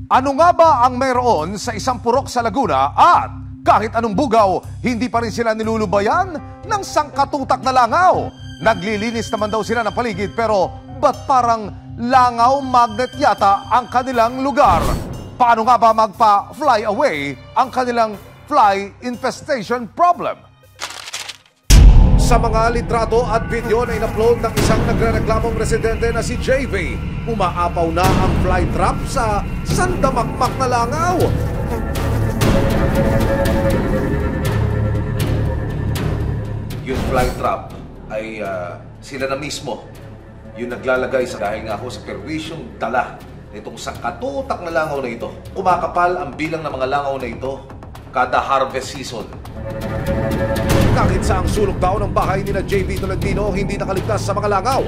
Ano nga ba ang mayroon sa isang purok sa Laguna at kahit anong bugaw, hindi pa rin sila nilulubayan ng sangkatutak na langaw? Naglilinis naman daw sila ng paligid pero ba't parang langaw magnet yata ang kanilang lugar? Paano nga ba magpa-fly away ang kanilang fly infestation problem? Sa mga litrato at video na in-upload ng isang nagre-reklamong residente na si JV, umaapaw na ang fly trap sa sandamakmak na langaw. Yung fly trap ay sila na mismo yung naglalagay sa dahil nga ako sa perwisyong dala nitong sangkatutak na langaw na ito. Kumakapal ang bilang ng mga langaw na ito kada harvest season. Kahit sa ang sulok daw ng bahay ni na JV Tolentino, hindi nakaligtas sa mga langaw.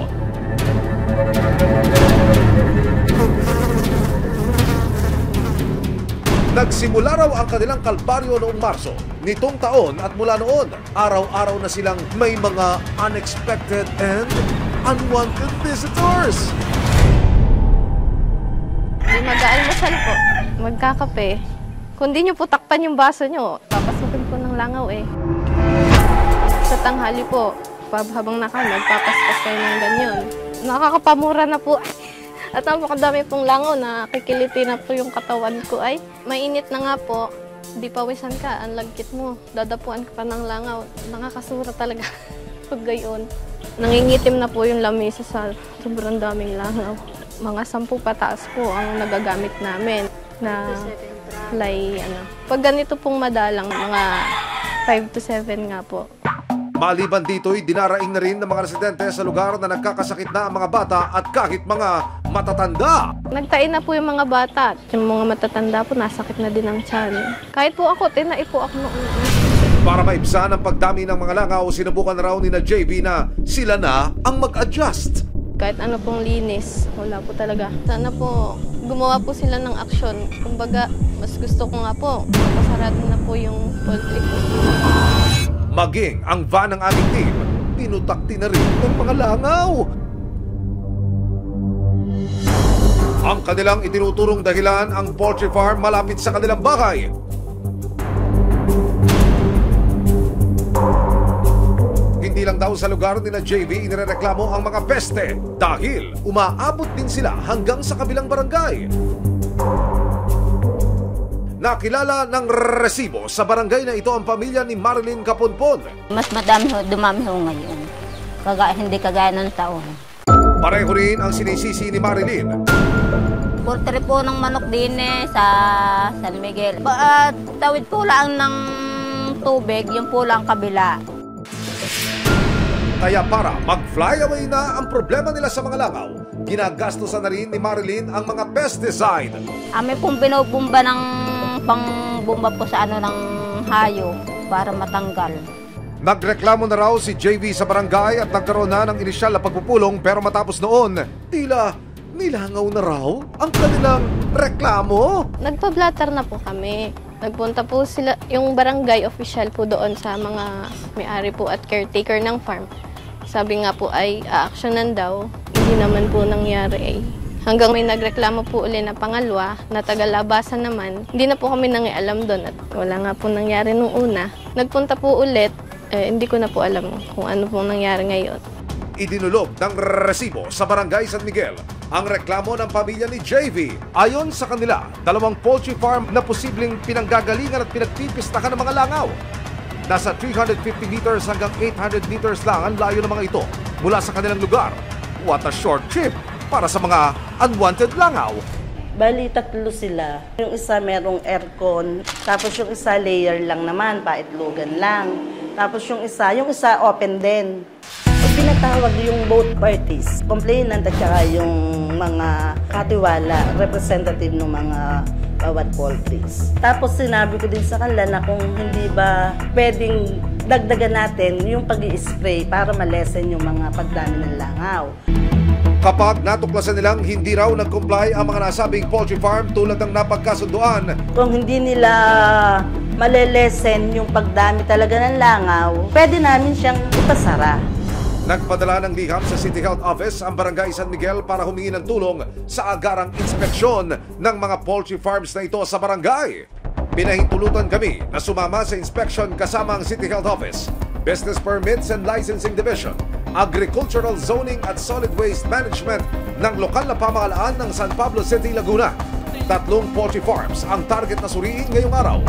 Nagsimula raw ang kanilang kalbaryo noong Marso nitong taon at mula noon, araw-araw na silang may mga unexpected and unwanted visitors. Hindi mag-aalmusal po, magkakape. Kung di nyo po takpan yung baso nyo, papasukin po ng langaw eh. Sa tanghali po, habang magpapaspas kayo ng ganyan. Nakakapamura na po. At napakadami pong langaw na kikiliti na po yung katawan ko ay. Mainit na nga po, di pawisan ka, ang lagkit mo. Dadapuan ka pa ng langaw. Nakakasura talaga pag gayon. Nangingitim na po yung lamesa sa sobrang daming langaw. Mga 10 pataas po ang nagagamit namin na fly. Pag ganito pong madalang, mga 5 to 7 nga po. Maliban dito'y dinaraing na rin ng mga residente sa lugar na nagkakasakit na ang mga bata at kahit mga matatanda. Nagtain na po yung mga bata. Yung mga matatanda po, nasakit na din ang tiyan. Kahit po ako, tinai po ako noon. Para maibsan ang pagdami ng mga langaw, sinubukan na raw ni na JV na sila na ang mag-adjust. Kahit ano pong linis, wala po talaga. Sana po gumawa po sila ng aksyon. Kumbaga, mas gusto ko nga po, pasarado na po yung poultry ko. Maging ang van ng aming team, pinutakti na rin ng mga langaw. Ang kanilang itinuturong dahilan ang poultry farm malapit sa kanilang bahay. Hindi lang daw sa lugar nila JV inireklamo ang mga peste dahil umaabot din sila hanggang sa kabilang barangay. Nakilala ng resibo sa barangay na ito ang pamilya ni Marilyn Caponpon. Mas dumami ho ngayon. Hindi kagaya ng taon. Pareho rin ang sinisisi ni Marilyn. Poultry po ng manok din sa San Miguel. Tawid po lang ng tubig, yung po lang kabila. Kaya para mag-fly away na ang problema nila sa mga langaw, ginagastosan na rin ni Marilyn ang mga pesticide. May pong binubumba ng pangbumba po sa ng hayo para matanggal. Nagreklamo na raw si JV sa barangay at nagkaroon na ng inisyal na pagpupulong pero matapos noon, tila nilangaw na raw ang kanilang reklamo. Nagpa-blatter na po kami. Nagpunta po sila, yung barangay official po doon sa mga may-ari po at caretaker ng farm. Sabi nga po ay aaksyonan daw. Hindi naman po nangyari eh. Hanggang may nagreklamo po uli na pangalawa, na taga-labasan naman. Hindi na po kami nangialam doon at wala nga po nangyari nung una. Nagpunta po ulit, hindi ko na po alam kung ano po nangyari ngayon. Idinulog ng resibo sa Barangay San Miguel ang reklamo ng pamilya ni JV. Ayon sa kanila, 2 poultry farm na posibleng pinanggagalingan at pinagpipistakan ng mga langaw. Nasa 350 meters hanggang 800 meters lang ang layo ng mga ito mula sa kanilang lugar. What a short trip para sa mga unwanted langaw. Bali, 3 sila. Yung isa merong aircon, tapos yung isa layer lang naman, paitlogan lang. Tapos yung isa open din. Pinatawag yung both parties, complainant at saka yung mga katiwala, representative ng mga bawat poultries. Tapos sinabi ko din sa kanila na kung hindi ba pwedeng dagdagan natin yung pag-i-spray para malesen yung mga pagdami ng langaw. Kapag natuklasan nilang hindi raw nag-comply ang mga nasabing poultry farm tulad ng napagkasunduan, kung hindi nila malelesen yung pagdami talaga ng langaw, pwede namin siyang ipasara. Nagpadala ng liham sa City Health Office ang Barangay San Miguel para humingi ng tulong sa agarang inspeksyon ng mga poultry farms na ito sa barangay. Pinahintulutan kami na sumama sa inspection kasama ang City Health Office, Business Permits and Licensing Division, Agricultural Zoning at Solid Waste Management ng lokal na pamahalaan ng San Pablo City, Laguna. 3 poultry farms ang target na suriin ngayong araw.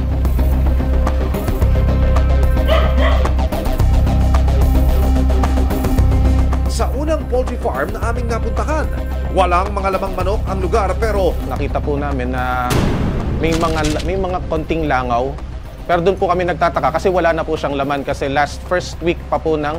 Sa unang poultry farm na aming napuntahan, walang mga lamang manok ang lugar pero nakita po namin na may mga konting langaw. Pero doon po kami nagtataka kasi wala na po siyang laman kasi first week pa po ng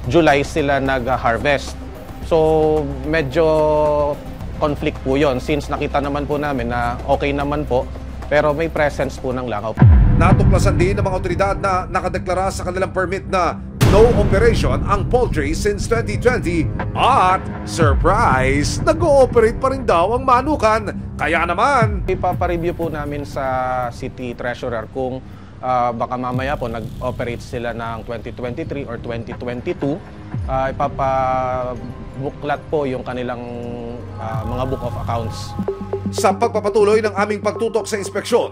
July sila nag-harvest. So medyo conflict po yon since nakita naman po namin na okay naman po pero may presence po ng langaw. Natuklasan din ng mga otoridad na nakadeklara sa kanilang permit na no operation ang poultry since 2020 at surprise, nag-ooperate pa rin daw ang manukan. Kaya naman, Ipapareview po namin sa City Treasurer kung baka mamaya po nag-operate sila ng 2023 or 2022. Ipapabuklat po yung kanilang mga book of accounts. Sa pagpapatuloy ng aming pagtutok sa inspeksyon,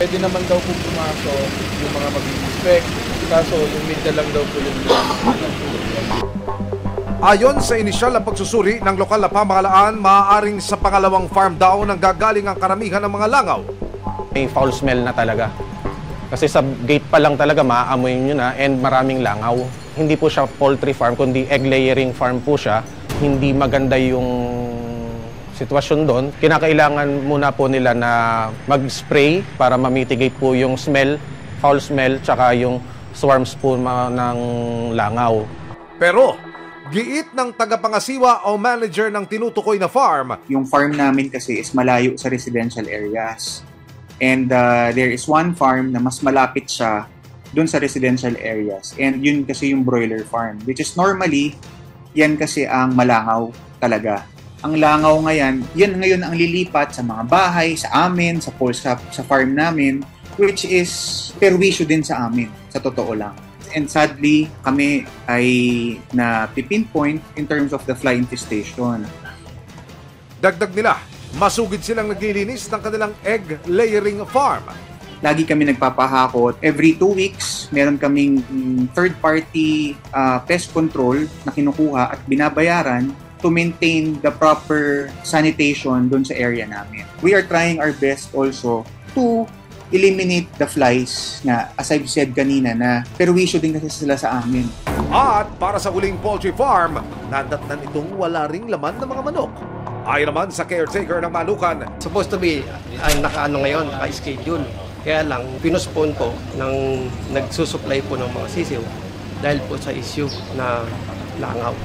pwede naman daw po pumasok yung mga mag-inspect. Kaso yung media lang daw po yung ayon sa inisyal na pagsusuri ng lokal na pamahalaan, maaaring sa pangalawang farm daw nang gagaling ang karamihan ng mga langaw. May foul smell na talaga. Kasi sa gate pa lang talaga maaamoy nyo na and maraming langaw. Hindi po siya poultry farm, kundi egg layering farm po siya. Hindi maganda yung sitwasyon doon. Kinakailangan muna po nila na mag-spray para ma-mitigate po yung smell, foul smell, tsaka yung swarms po ng langaw. Pero, giit ng tagapangasiwa o manager ng tinutukoy na farm, yung farm namin kasi is malayo sa residential areas. And there is one farm na mas malapit siya dun sa residential areas. And yun kasi yung broiler farm, which is normally, yan kasi ang malangaw talaga. Ang langaw ngayon, yan ngayon ang lilipat sa mga bahay, sa amin, sa farm namin, which is perwisyo din sa amin, sa totoo lang. And sadly, kami ay na-pinpoint in terms of the fly infestation. Dagdag nila, masugid silang naglilinis ng kanilang egg layering farm. Lagi kami nagpapahakot. Every 2 weeks, meron kaming third-party pest control na kinukuha at binabayaran to maintain the proper sanitation dun sa area namin. We are trying our best also to eliminate the flies na, as I've said kanina, na perwisyo din kasi sila sa amin. At para sa huling poultry farm, nadatnan itong wala ring laman ng mga manok. Ayon naman sa caretaker ng manukan, supposed to be ay naka-ano ngayon, naka-schedule. Kaya lang, pinuspone po ng nagsusupply po ng mga sisiw dahil po sa issue na langaw.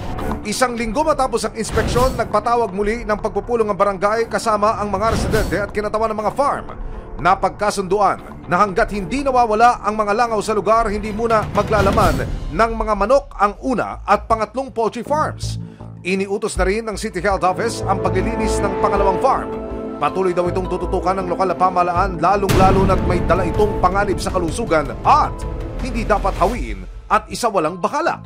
1 linggo matapos ang inspeksyon, nagpatawag muli ng pagpupulong ng barangay kasama ang mga residente at kinatawan ng mga farm. Napagkasunduan na hanggat hindi nawawala ang mga langaw sa lugar, hindi muna maglalaman ng mga manok ang una at pangatlong poultry farms. Iniutos na rin ng City Health Office ang paglilinis ng pangalawang farm. Patuloy daw itong tututukan ng lokal na pamahalaan, lalong-lalo na't may dala itong panganib sa kalusugan at hindi dapat hawiin at isawalang bahala.